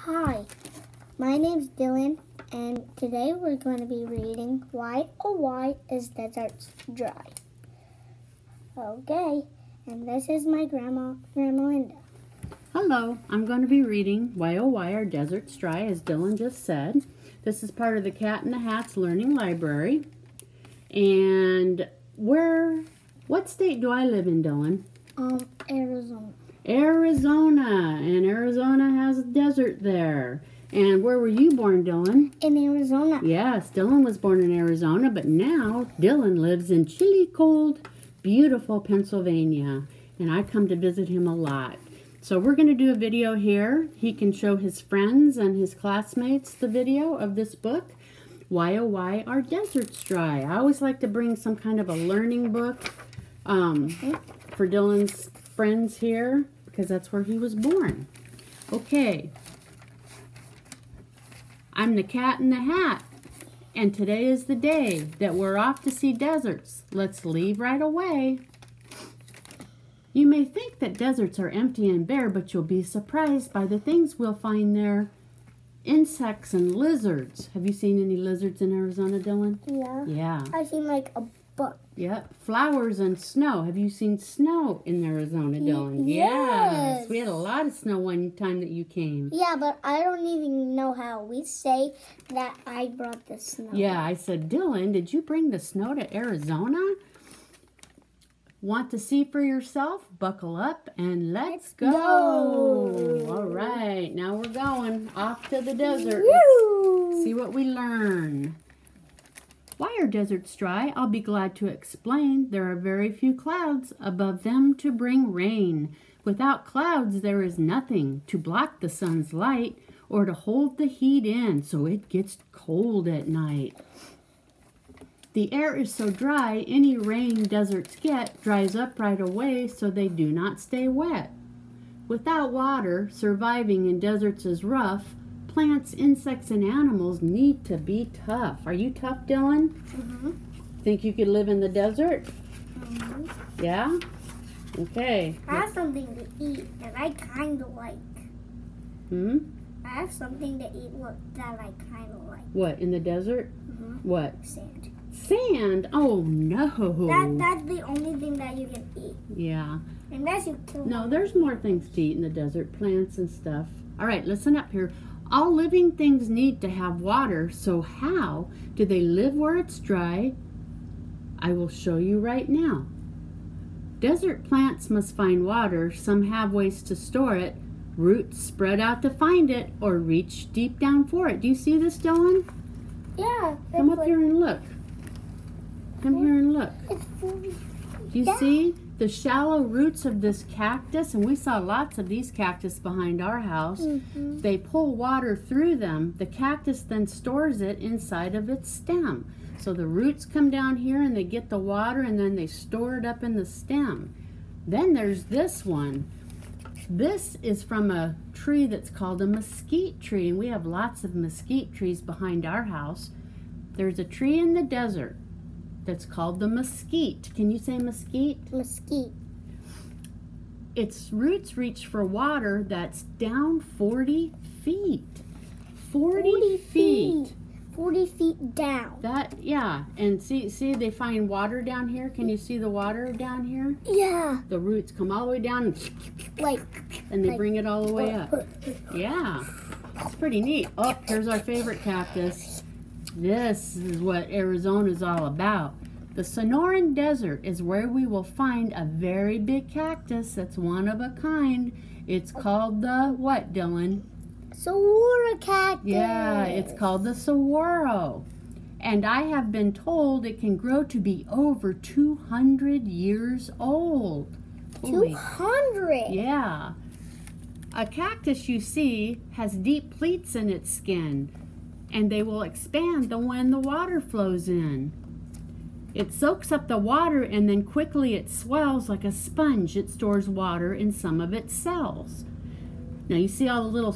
Hi, my name's Dylan, and today we're going to be reading Why, Oh Why is Deserts Dry? Okay, and this is my Grandma Linda. Hello, I'm going to be reading Why, Oh Why Are Deserts Dry, as Dylan just said. This is part of the Cat in the Hat's Learning Library. And what state do I live in, Dylan? Arizona. Arizona, and Arizona has a desert there. And where were you born, Dylan? In Arizona. Yes, Dylan was born in Arizona, but now Dylan lives in chilly cold, beautiful Pennsylvania. And I come to visit him a lot. So we're going to do a video here. He can show his friends and his classmates the video of this book. Why, oh, why are deserts dry? I always like to bring some kind of a learning book for Dylan's friends here, because that's where he was born. Okay. I'm the Cat in the Hat, and today is the day that we're off to see deserts. Let's leave right away. You may think that deserts are empty and bare, but you'll be surprised by the things we'll find there. Insects and lizards. Have you seen any lizards in Arizona, Dylan? Yeah. Yeah. I've seen like a bunch. Yep. Flowers and snow. Have you seen snow in Arizona, Dylan? Yes. We had a lot of snow one time that you came. Yeah, but I don't even know how we say that I brought the snow. Yeah, I said, Dylan, did you bring the snow to Arizona? Want to see for yourself? Buckle up and let's go. All right, now we're going off to the desert. Let's see what we learn. Why are deserts dry? I'll be glad to explain. There are very few clouds above them to bring rain. Without clouds, there is nothing to block the sun's light or to hold the heat in so it gets cold at night. The air is so dry, any rain deserts get dries up right away so they do not stay wet. Without water, surviving in deserts is rough. Plants, insects, and animals need to be tough. Are you tough, Dylan? Mm-hmm. Think you could live in the desert? Mm-hmm. Yeah? Okay. I have something to eat that I kind of like. I have something to eat that I kind of like. What, in the desert? Mm-hmm. What? Sand. Sand? Oh, no. That's the only thing that you can eat. Yeah. Unless you kill No, there's more things to eat in the desert, plants and stuff. All right, listen up here. All living things need to have water, so how do they live where it's dry? I will show you right now. Desert plants must find water. Some have ways to store it. Roots spread out to find it or reach deep down for it. Do you see this, Dylan? Yeah. Come up here and look. Come here and look. It's 40 feet Do you down. see the shallow roots of this cactus? And we saw lots of these cactus behind our house. Mm-hmm. They pull water through them. The cactus then stores it inside of its stem. So the roots come down here and they get the water and then they store it up in the stem. Then there's this one. This is from a tree that's called a mesquite tree, and we have lots of mesquite trees behind our house. There's a tree in the desert that's called the mesquite. Can you say mesquite? Mesquite. Its roots reach for water that's down 40 feet. 40 feet. 40 feet down. Yeah, and see they find water down here. Can you see the water down here? Yeah. The roots come all the way down and they bring it all the way up. Yeah, it's pretty neat. Oh, here's our favorite cactus. This is what Arizona is all about. The Sonoran Desert is where we will find a very big cactus that's one of a kind. It's called the what, Dylan? Saguaro cactus. Yeah, it's called the saguaro. And I have been told it can grow to be over 200 years old. 200? Yeah. A cactus, you see, has deep pleats in its skin, and they will expand when the water flows in. It soaks up the water and then quickly it swells like a sponge. It stores water in some of its cells. Now you see all the little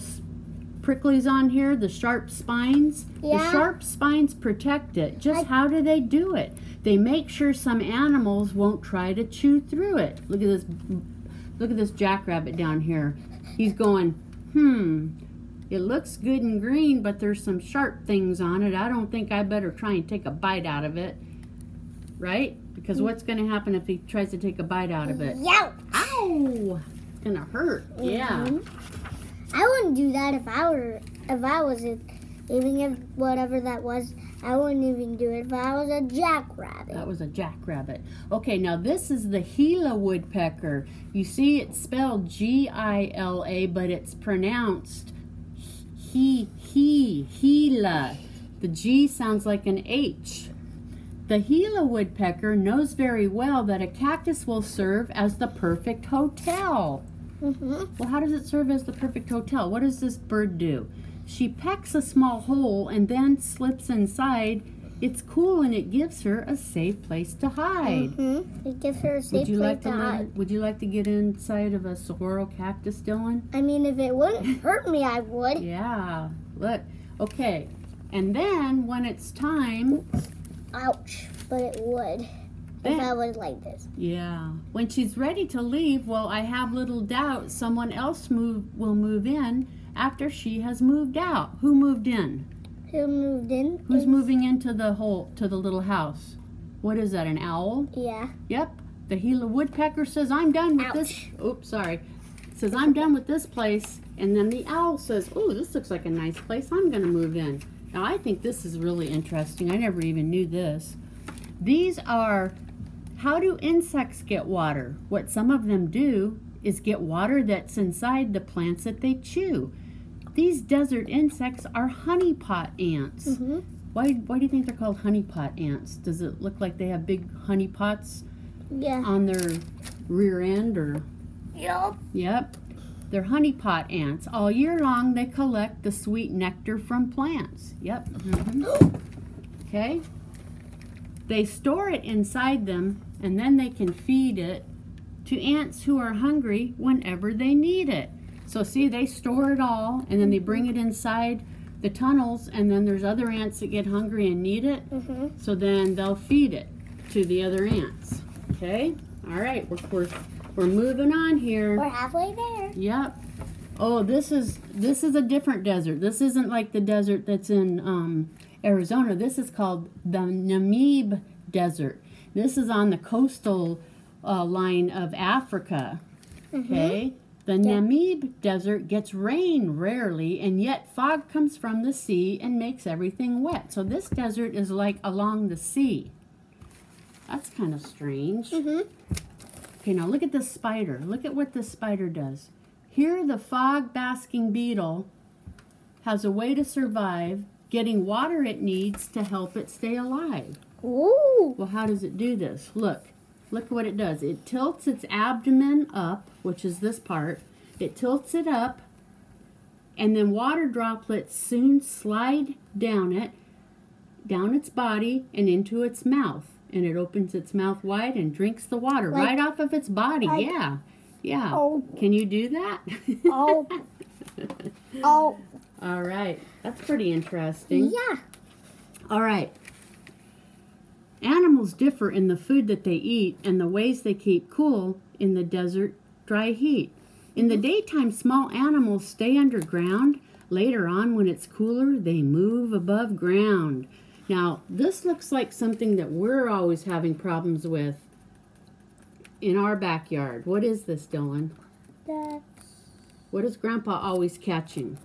pricklies on here, the sharp spines? Yeah. The sharp spines protect it. Just how do they do it? They make sure some animals won't try to chew through it. Look at this jackrabbit down here. He's going, It looks good and green, but there's some sharp things on it. I don't think I better try and take a bite out of it. Right? Because what's going to happen if he tries to take a bite out of it? Ouch! Ow! It's going to hurt. Yeah. I wouldn't do that if I was even if whatever that was, I wouldn't even do it if I was a jackrabbit. That was a jackrabbit. Okay, now this is the Gila woodpecker. You see it's spelled G-I-L-A, but it's pronounced Gila. The G sounds like an H. The Gila woodpecker knows very well that a cactus will serve as the perfect hotel. Well, how does it serve as the perfect hotel? What does this bird do? She pecks a small hole and then slips inside. It's cool and it gives her a safe place to hide. It gives her a safe place to hide. Would you like to get inside of a saguaro cactus, Dylan? I mean, if it wouldn't hurt me, I would. Yeah, look. Okay, and then when it's time... Ouch, but it would. If I was like this. Yeah. When she's ready to leave, well, I have little doubt someone else will move in after she has moved out. Who moved in? Who moved in? Who's moving into the little house? What is that, an owl? Yeah. Yep. The Gila woodpecker says, I'm done with this. Oops, sorry. Says, I'm done with this place. And then the owl says, oh, this looks like a nice place. I'm going to move in. Now, I think this is really interesting. I never even knew this. These are, how do insects get water? What some of them do is get water that's inside the plants that they chew. These desert insects are honeypot ants. Why do you think they're called honeypot ants? Does it look like they have big honey pots on their rear end? Or? Yep. They're honeypot ants. All year long, they collect the sweet nectar from plants. Yep. Okay. They store it inside them, and then they can feed it to ants who are hungry whenever they need it. So see, they store it all, and then they bring it inside the tunnels, and then there's other ants that get hungry and need it. So then they'll feed it to the other ants. Okay. All right. We're moving on here. We're halfway there. Yep. Oh, this is a different desert. This isn't like the desert that's in Arizona. This is called the Namib Desert. This is on the coastal line of Africa. Okay. The Namib Desert gets rain rarely, and yet fog comes from the sea and makes everything wet. So this desert is like along the sea. That's kind of strange. Okay, now look at this spider. Look at what this spider does. Here, the fog-basking beetle has a way to survive, getting water it needs to help it stay alive. Ooh. Well, how does it do this? Look what it does. It tilts its abdomen up, which is this part. It tilts it up, and then water droplets soon slide down its body and into its mouth. And it opens its mouth wide and drinks the water right off of its body. Yeah. Oh. Can you do that? Oh. Oh. All right. That's pretty interesting. Yeah. All right. Animals differ in the food that they eat and the ways they keep cool in the desert dry heat. In the daytime, small animals stay underground. Later on, when it's cooler, they move above ground. Now, this looks like something that we're always having problems with in our backyard. What is this, Dylan? What is Grandpa always catching?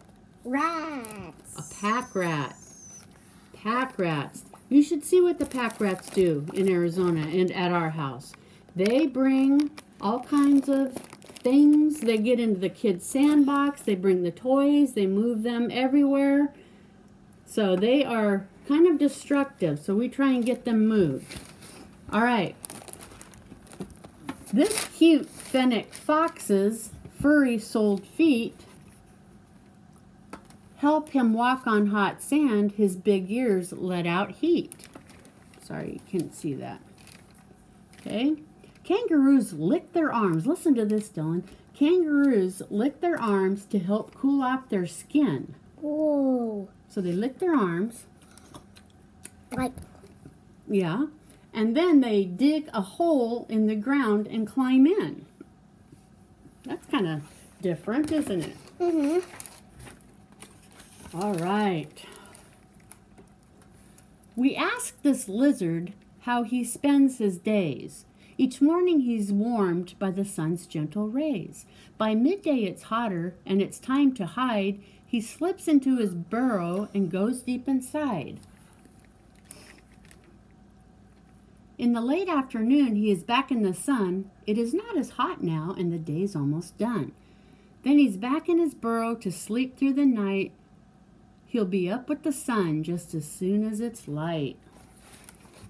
Rats. A pack rat. Pack rats. You should see what the pack rats do in Arizona and at our house. They bring all kinds of things. They get into the kids' sandbox. They bring the toys. They move them everywhere. So they are kind of destructive. So we try and get them moved. All right. This cute fennec fox's furry-soled feet help him walk on hot sand. His big ears let out heat. Sorry, you can't see that. Okay. Kangaroos lick their arms. Listen to this, Dylan. Kangaroos lick their arms to help cool off their skin. Whoa. So they lick their arms. Like. Yeah. And then they dig a hole in the ground and climb in. That's kind of different, isn't it? All right. We asked this lizard how he spends his days. Each morning he's warmed by the sun's gentle rays. By midday it's hotter and it's time to hide. He slips into his burrow and goes deep inside. In the late afternoon he is back in the sun. It is not as hot now and the day's almost done. Then he's back in his burrow to sleep through the night. He'll be up with the sun just as soon as it's light.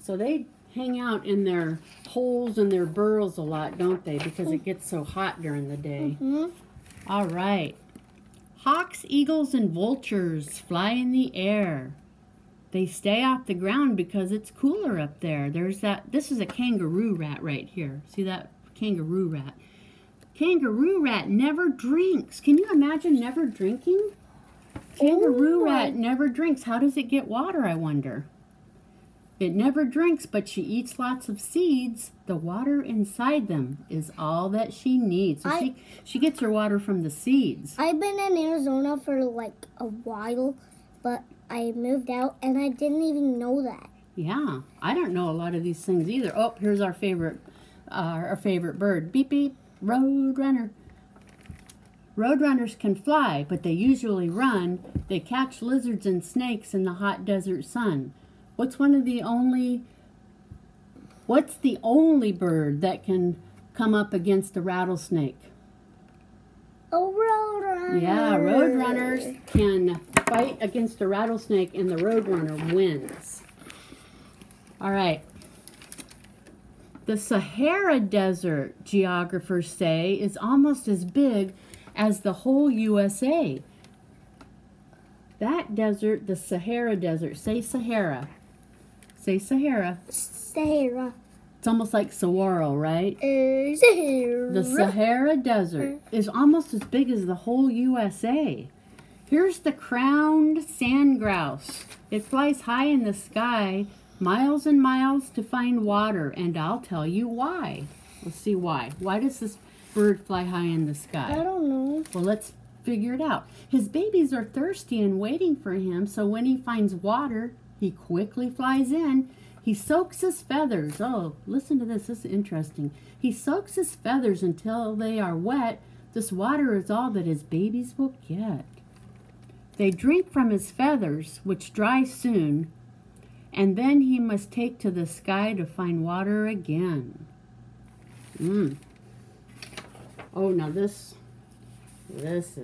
So they hang out in their holes and their burrows a lot, don't they? Because it gets so hot during the day. All right. Hawks, eagles, and vultures fly in the air. They stay off the ground because it's cooler up there. This is a kangaroo rat right here. See that kangaroo rat? Kangaroo rat never drinks. Can you imagine never drinking? Kangaroo rat never drinks. How does it get water, I wonder? It never drinks, but she eats lots of seeds. The water inside them is all that she needs. So she gets her water from the seeds. I've been in Arizona for like a while, but I moved out and I didn't even know that. Yeah, I don't know a lot of these things either. Oh, here's our favorite bird. Beep, beep, roadrunner. Roadrunners can fly, but they usually run. They catch lizards and snakes in the hot desert sun. What's the only bird that can come up against a rattlesnake? A roadrunner. Yeah, roadrunners can fight against a rattlesnake and the roadrunner wins. All right. The Sahara Desert, geographers say, is almost as big as the whole USA. That desert, the Sahara Desert, say Sahara. Say Sahara. Sahara. It's almost like saguaro, right? Sahara. The Sahara Desert is almost as big as the whole USA. Here's the crowned sand grouse. It flies high in the sky, miles and miles to find water, and I'll tell you why. Let's see why. Why does this bird fly high in the sky? I don't know. Well, let's figure it out. His babies are thirsty and waiting for him, so when he finds water, he quickly flies in. He soaks his feathers. Oh, listen to this. This is interesting. He soaks his feathers until they are wet. This water is all that his babies will get. They drink from his feathers, which dry soon, and then he must take to the sky to find water again. Oh, now this is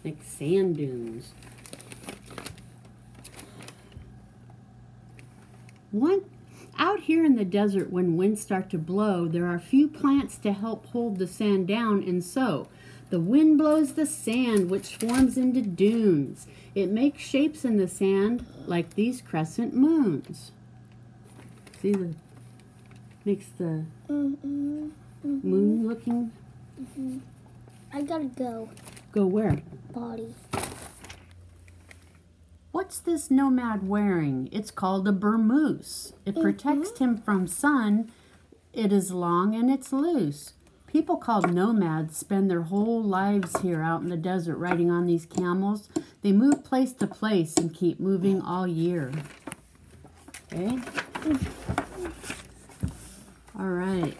like sand dunes. Out here in the desert, when winds start to blow, there are few plants to help hold the sand down, and so the wind blows the sand, which forms into dunes. It makes shapes in the sand like these crescent moons. See, makes the moon looking. I gotta go. Go where? Body. What's this nomad wearing? It's called a burmoose. It protects him from sun. It is long and it's loose. People called nomads spend their whole lives here out in the desert riding on these camels. They move place to place and keep moving all year. Okay? All right.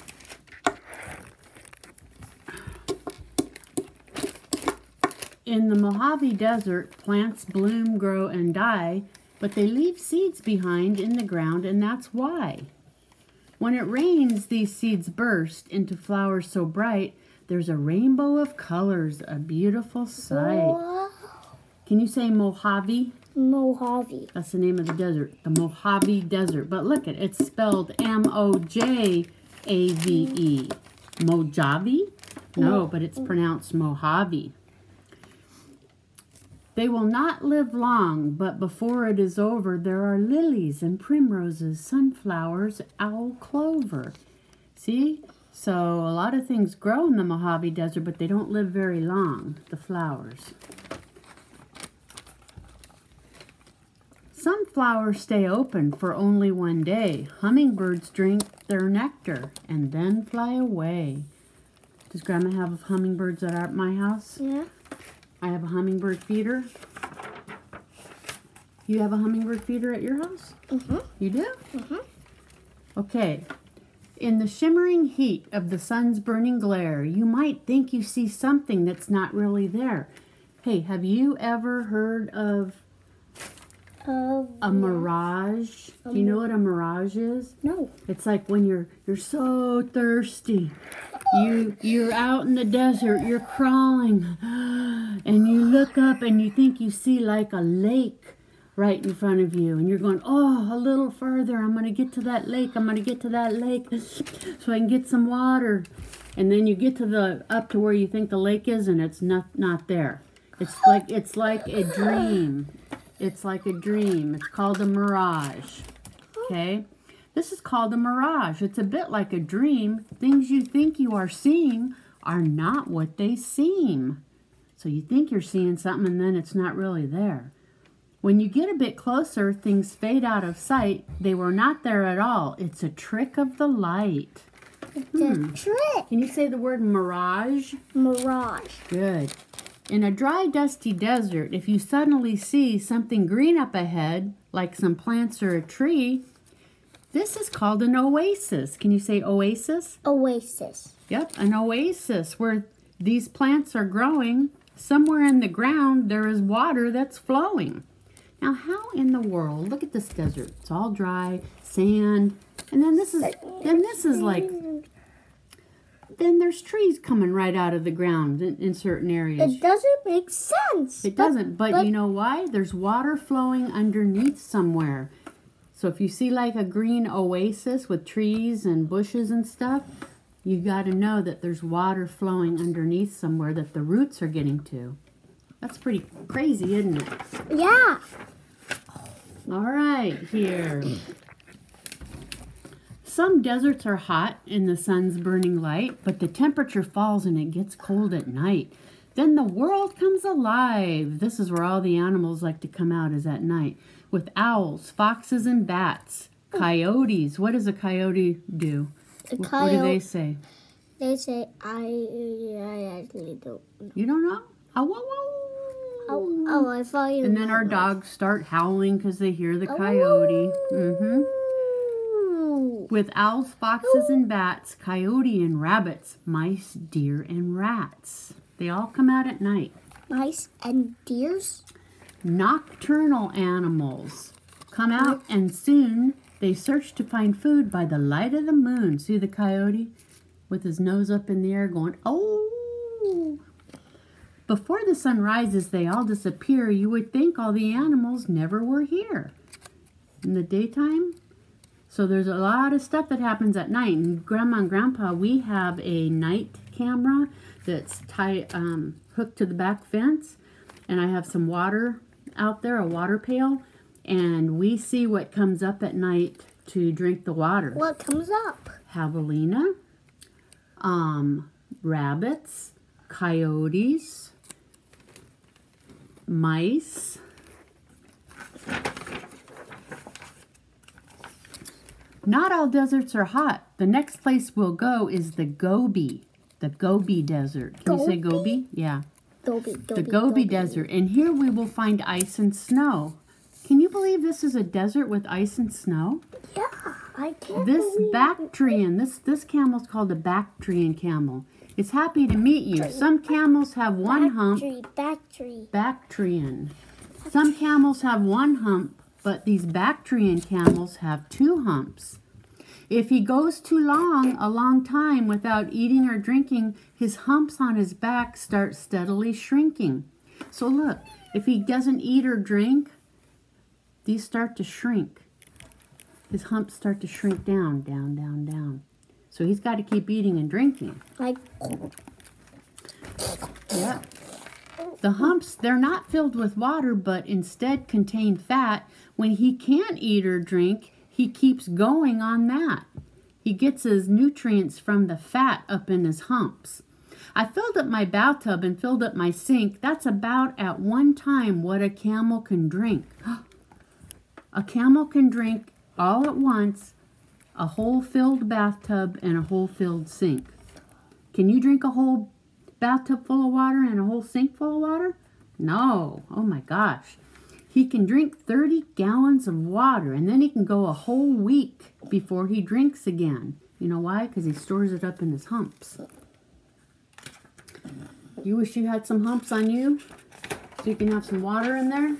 In the Mojave Desert, plants bloom, grow, and die, but they leave seeds behind in the ground, and that's why. When it rains, these seeds burst into flowers so bright, there's a rainbow of colors, a beautiful sight. Whoa. Can you say Mojave? Mojave. That's the name of the desert, the Mojave Desert. But look, it's spelled M-O-J-A-V-E. Mojave? No, but it's pronounced Mojave. They will not live long, but before it is over, there are lilies and primroses, sunflowers, owl clover. See? So a lot of things grow in the Mojave Desert, but they don't live very long, the flowers. Some flowers stay open for only one day. Hummingbirds drink their nectar and then fly away. Does Grandma have hummingbirds at my house? Yeah. I have a hummingbird feeder. You have a hummingbird feeder at your house? Mm-hmm. You do? Mm-hmm. Okay. In the shimmering heat of the sun's burning glare, you might think you see something that's not really there. Hey, have you ever heard of a mirage? Do you know what a mirage is? No. It's like when you're so thirsty. You're out in the desert, you're crawling, and you look up and you think you see like a lake right in front of you, and you're going, oh, a little further, I'm going to get to that lake, I'm going to get to that lake so I can get some water. And then you get to up to where you think the lake is, and it's not there. It's like a dream. It's like a dream. It's called a mirage. Okay? This is called a mirage. It's a bit like a dream. Things you think you are seeing are not what they seem. So you think you're seeing something, and then it's not really there. When you get a bit closer, things fade out of sight. They were not there at all. It's a trick of the light. It's a trick. Can you say the word mirage? Mirage. Good. In a dry, dusty desert, if you suddenly see something green up ahead, like some plants or a tree, this is called an oasis. Can you say oasis? Oasis. Yep, an oasis where these plants are growing. Somewhere in the ground, there is water that's flowing. Now, how in the world, look at this desert. It's all dry, sand, and then this is like, then there's trees coming right out of the ground in certain areas. It doesn't make sense. It doesn't, but you know why? There's water flowing underneath somewhere. So if you see like a green oasis with trees and bushes and stuff, you got to know that there's water flowing underneath somewhere that the roots are getting to. That's pretty crazy, isn't it? Yeah. All right, here. Some deserts are hot in the sun's burning light, but the temperature falls and it gets cold at night. Then the world comes alive. This is where all the animals like to come out, is at night. With owls, foxes, and bats. Coyotes. What does a coyote do? What do they say? They say, I actually don't know. You don't know? Oh, I thought you. And then our dogs start howling because they hear the coyote. With owls, foxes, and bats, coyote and rabbits, mice, deer, and rats. They all come out at night. Mice and deers? Nocturnal animals come out, and soon they search to find food by the light of the moon. See the coyote with his nose up in the air going, oh! Before the sun rises, they all disappear. You would think all the animals never were here in the daytime. So there's a lot of stuff that happens at night. And Grandma and Grandpa, we have a night camera that's hooked to the back fence. And I have some water out there, a water pail. And we see what comes up at night to drink the water. What comes up? Javelina, rabbits, coyotes, mice, not all deserts are hot. The next place we'll go is the Gobi Desert. Can you say Gobi? Yeah. The Gobi Desert. And here we will find ice and snow. Can you believe this is a desert with ice and snow? Yeah, I can't. This Bactrian, this camel's called a Bactrian camel. It's happy to meet you. Some camels have one hump. Bactrian. Some camels have one hump, but these Bactrian camels have two humps. If he goes too long, a long time, without eating or drinking, his humps on his back start steadily shrinking. So look, if he doesn't eat or drink, these start to shrink. His humps start to shrink down, down, down, down. So he's got to keep eating and drinking. Yeah. The humps, they're not filled with water, but instead contain fat. When he can't eat or drink, he keeps going on that. He gets his nutrients from the fat up in his humps. I filled up my bathtub and filled up my sink. That's about at one time what a camel can drink. A camel can drink all at once a whole filled bathtub and a whole filled sink. Can you drink a whole bathtub full of water and a whole sink full of water? No. Oh my gosh. He can drink 30 gallons of water, and then he can go a whole week before he drinks again. You know why? Because he stores it up in his humps. You wish you had some humps on you so you can have some water in there?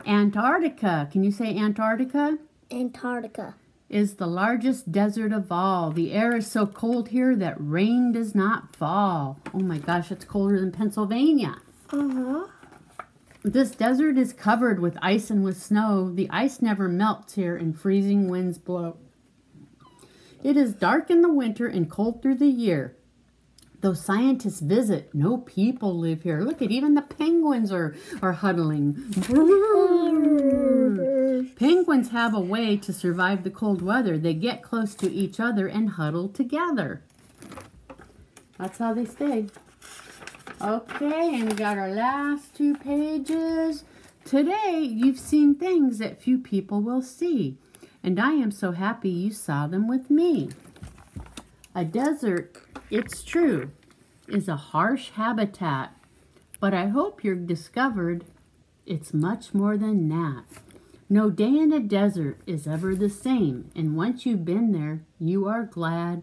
Antarctica. Can you say Antarctica? Antarctica. Is the largest desert of all. The air is so cold here that rain does not fall. Oh my gosh, it's colder than Pennsylvania. Uh-huh. This desert is covered with ice and with snow. The ice never melts here and freezing winds blow. It is dark in the winter and cold through the year. Though scientists visit, no people live here. Look at even the penguins are huddling. Penguins have a way to survive the cold weather. They get close to each other and huddle together. That's how they stay. Okay, and we got our last 2 pages. Today, you've seen things that few people will see, and I am so happy you saw them with me. A desert, it's true, is a harsh habitat, but I hope you've discovered it's much more than that. No day in a desert is ever the same, and once you've been there, you are glad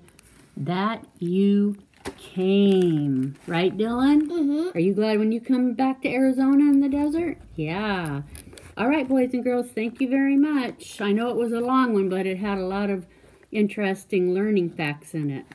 that you came. Right, Dylan? Mm-hmm. Are you glad when you come back to Arizona in the desert? Yeah. All right, boys and girls, thank you very much. I know it was a long one, but it had a lot of interesting learning facts in it.